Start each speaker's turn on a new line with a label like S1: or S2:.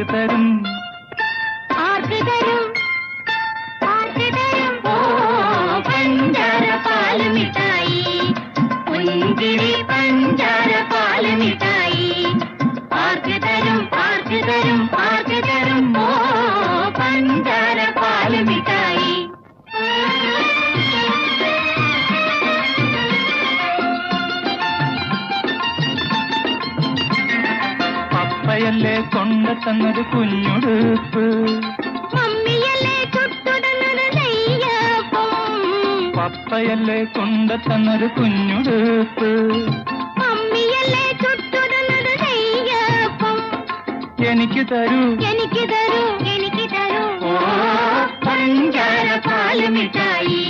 S1: ആർക്ക് തരും
S2: ആർക്ക് തരും ആർക്ക് തരും ഓ പഞ്ചാര പാല് മിഠായി പുഞ്ചിരി പഞ്ചാര പാല് മിഠായി ആർക്ക് തരും ആർക്ക് തരും ആർക്ക് തരും ഓ പഞ്ചാര പാല് മിഠായി
S1: പപ്പയല്ലേ കൊണ്ടുതന്നത് കുഞ്ഞുടുപ്പ്
S2: മമ്മിയല്ലേ ചുട്ടുതന്നത് നെയ്യപ്പം
S1: പപ്പയല്ലേ കൊണ്ടുതന്നത് കുഞ്ഞുടുപ്പ്
S2: മമ്മിയല്ലേ ചുട്ടുതന്നത് നെയ്യപ്പം
S1: എനിക്ക് തരൂ
S2: എനിക്ക് തരൂ എനിക്ക് തരൂ ഓ പഞ്ചാര പാല് മിഠായി